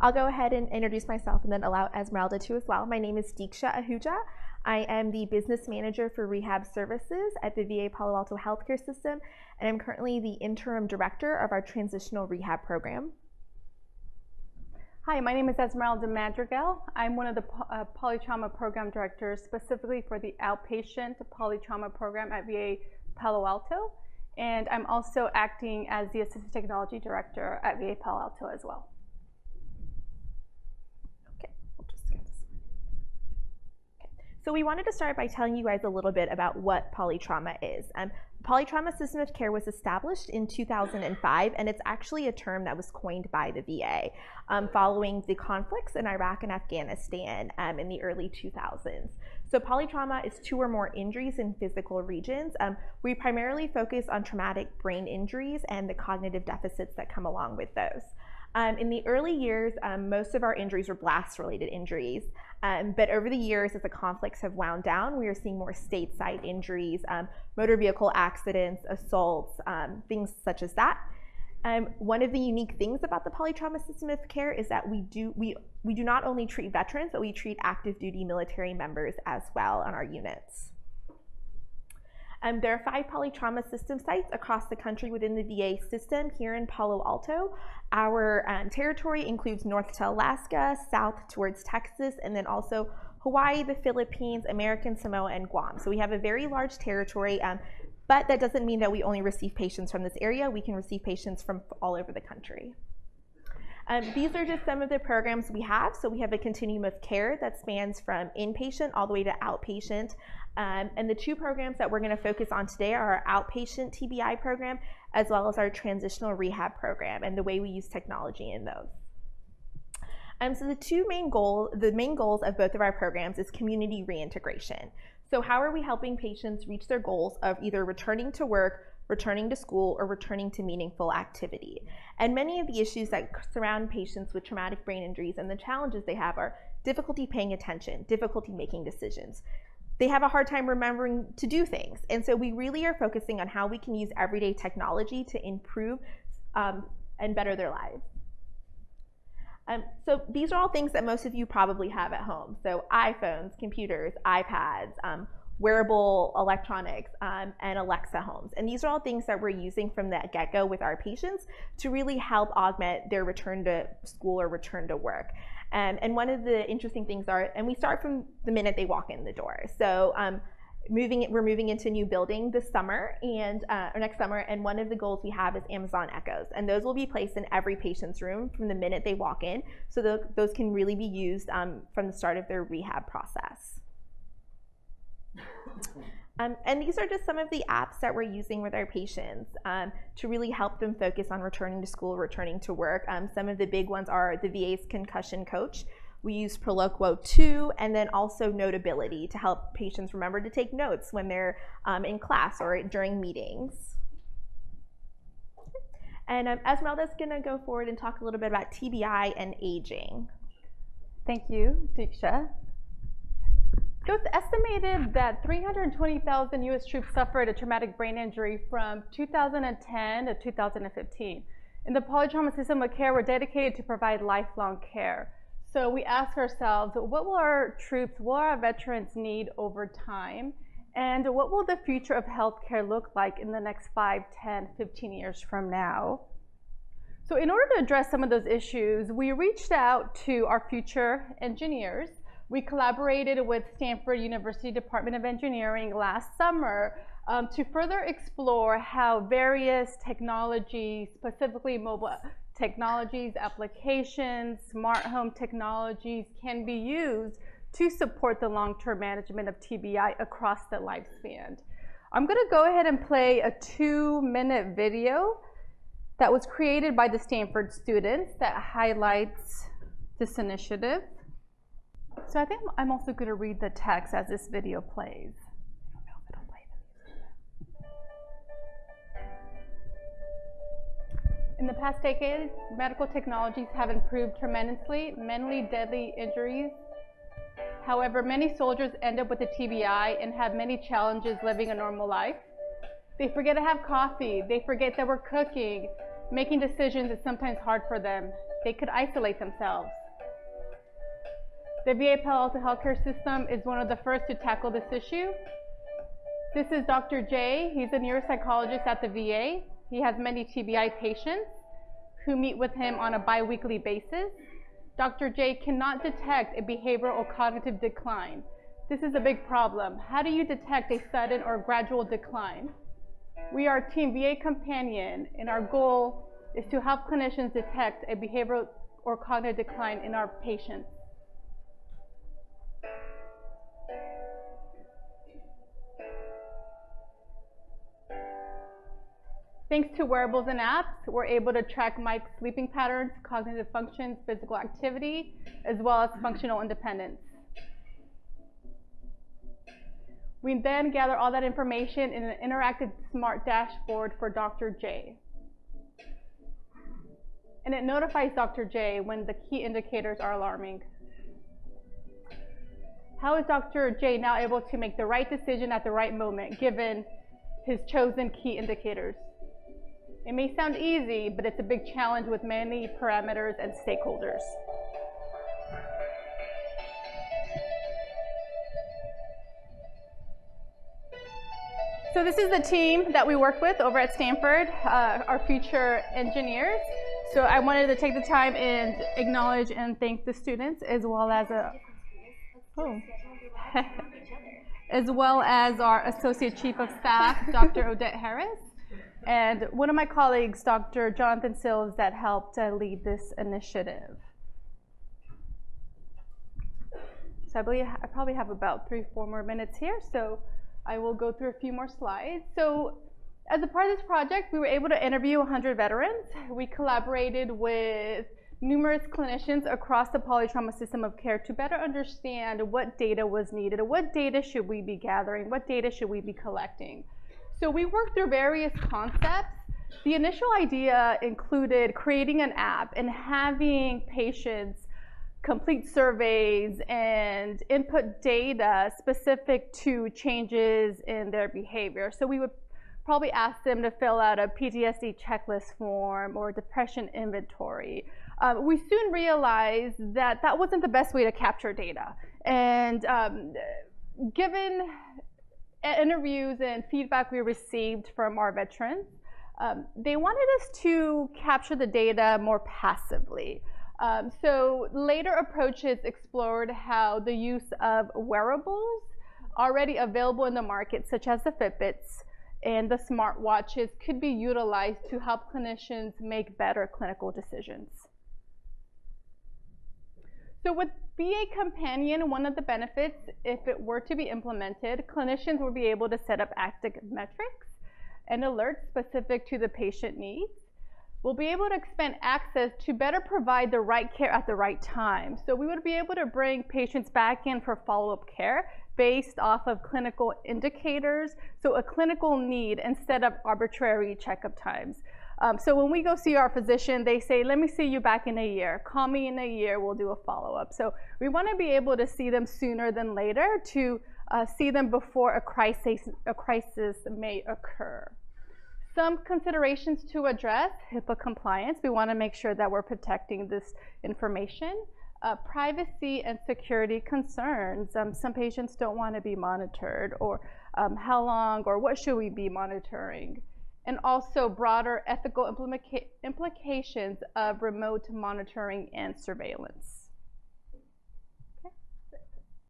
I'll go ahead and introduce myself and then allow Esmeralda to as well. My name is Deeksha Ahuja. I am the business manager for rehab services at the VA Palo Alto Healthcare System, and I'm currently the interim director of our transitional rehab program. Hi, my name is Esmeralda Madrigal. I'm one of the polytrauma program directors specifically for the outpatient polytrauma program at VA Palo Alto, and I'm also acting as the assistive technology director at VA Palo Alto as well. So we wanted to start by telling you guys a little bit about what polytrauma is. The polytrauma system of care was established in 2005, and it's actually a term that was coined by the VA following the conflicts in Iraq and Afghanistan in the early 2000s. So polytrauma is 2 or more injuries in physical regions. We primarily focus on traumatic brain injuries and the cognitive deficits that come along with those. In the early years, most of our injuries were blast-related injuries, but over the years, as the conflicts have wound down, we are seeing more stateside injuries, motor vehicle accidents, assaults, things such as that. One of the unique things about the polytrauma system of care is that we do not only treat veterans, but we treat active duty military members as well on our units. There are 5 polytrauma system sites across the country within the VA system here in Palo Alto. Our territory includes north to Alaska, south towards Texas, and then also Hawaii, the Philippines, American Samoa, and Guam. So we have a very large territory, but that doesn't mean that we only receive patients from this area. We can receive patients from all over the country. These are just some of the programs we have. So we have a continuum of care that spans from inpatient all the way to outpatient. And the 2 programs that we're going to focus on today are our outpatient TBI program as well as our transitional rehab program and the way we use technology in those. So the main goals of both of our programs is community reintegration. So how are we helping patients reach their goals of either returning to work, returning to school, or returning to meaningful activity? And many of the issues that surround patients with traumatic brain injuries and the challenges they have are difficulty paying attention, difficulty making decisions. They have a hard time remembering to do things. And so we really are focusing on how we can use everyday technology to improve and better their lives. So these are all things that most of you probably have at home. So iPhones, computers, iPads, wearable electronics, and Alexa homes. And these are all things that we're using from the get-go with our patients to really help augment their return to school or return to work. And one of the interesting things are, and we start from the minute they walk in the door. So we're moving into a new building this summer or next summer, and one of the goals we have is Amazon Echoes, and those will be placed in every patient's room from the minute they walk in, so those can really be used from the start of their rehab process. And these are just some of the apps that we're using with our patients to really help them focus on returning to school, returning to work. Some of the big ones are the VA's Concussion Coach. We use Proloquo 2, and then also Notability to help patients remember to take notes when they're in class or during meetings. And Esmeralda's gonna go forward and talk a little bit about TBI and aging. Thank you, Deeksha. So it's estimated that 320,000 U.S. troops suffered a traumatic brain injury from 2010 to 2015. In the polytrauma system of care, we're dedicated to provide lifelong care. So we ask ourselves, what will our troops, what will our veterans need over time? And what will the future of healthcare look like in the next 5, 10, 15 years from now? So in order to address some of those issues, we reached out to our future engineers. We collaborated with Stanford University Department of Engineering last summer to further explore how various technologies, specifically mobile technologies, applications, smart home technologies can be used to support the long-term management of TBI across the lifespan. I'm gonna go ahead and play a 2-minute video that was created by the Stanford students that highlights this initiative. So I think I'm also going to read the text as this video plays. I don't know if it'll play the music. In the past decade, medical technologies have improved tremendously, mentally deadly injuries. However, many soldiers end up with a TBI and have many challenges living a normal life. They forget to have coffee. They forget that we're cooking. Making decisions is sometimes hard for them. They could isolate themselves. The VA Palo Alto healthcare system is one of the first to tackle this issue. This is Dr. J. He's a neuropsychologist at the VA. He has many TBI patients who meet with him on a bi-weekly basis. Dr. J cannot detect a behavioral or cognitive decline. This is a big problem. How do you detect a sudden or gradual decline? We are Team VA Companion, and our goal is to help clinicians detect a behavioral or cognitive decline in our patients. Thanks to wearables and apps, we're able to track Mike's sleeping patterns, cognitive functions, physical activity, as well as functional independence. We then gather all that information in an interactive smart dashboard for Dr. J. And it notifies Dr. J when the key indicators are alarming. How is Dr. J now able to make the right decision at the right moment, given his chosen key indicators? It may sound easy, but it's a big challenge with many parameters and stakeholders. So this is the team that we work with over at Stanford, our future engineers. So I wanted to take the time and acknowledge and thank the students, as well as as well as our Associate Chief of Staff, Dr. Odette Harris, and one of my colleagues, Dr. Jonathan Sills, that helped lead this initiative. So I believe I probably have about 3 or 4 more minutes here, so I will go through a few more slides. So as a part of this project, we were able to interview 100 veterans. We collaborated with numerous clinicians across the polytrauma system of care to better understand what data was needed, what data should we be gathering, what data should we be collecting. So we worked through various concepts. The initial idea included creating an app and having patients complete surveys and input data specific to changes in their behavior. So we would probably ask them to fill out a PTSD checklist form or depression inventory. We soon realized that that wasn't the best way to capture data. And given interviews and feedback we received from our veterans, they wanted us to capture the data more passively. So later approaches explored how the use of wearables already available in the market, such as the Fitbits and the smartwatches, could be utilized to help clinicians make better clinical decisions. So with VA Companion, one of the benefits, if it were to be implemented, clinicians will be able to set up active metrics and alerts specific to the patient needs. We'll be able to expand access to better provide the right care at the right time. So we would be able to bring patients back in for follow-up care based off of clinical indicators, so a clinical need instead of arbitrary checkup times. So when we go see our physician, they say, let me see you back in a year. Call me in a year, we'll do a follow-up. So we want to be able to see them sooner than later, to see them before a crisis may occur. Some considerations to address: HIPAA compliance. We want to make sure that we're protecting this information. Privacy and security concerns. Some patients don't want to be monitored, or how long or what should we be monitoring. And also broader ethical implications of remote monitoring and surveillance.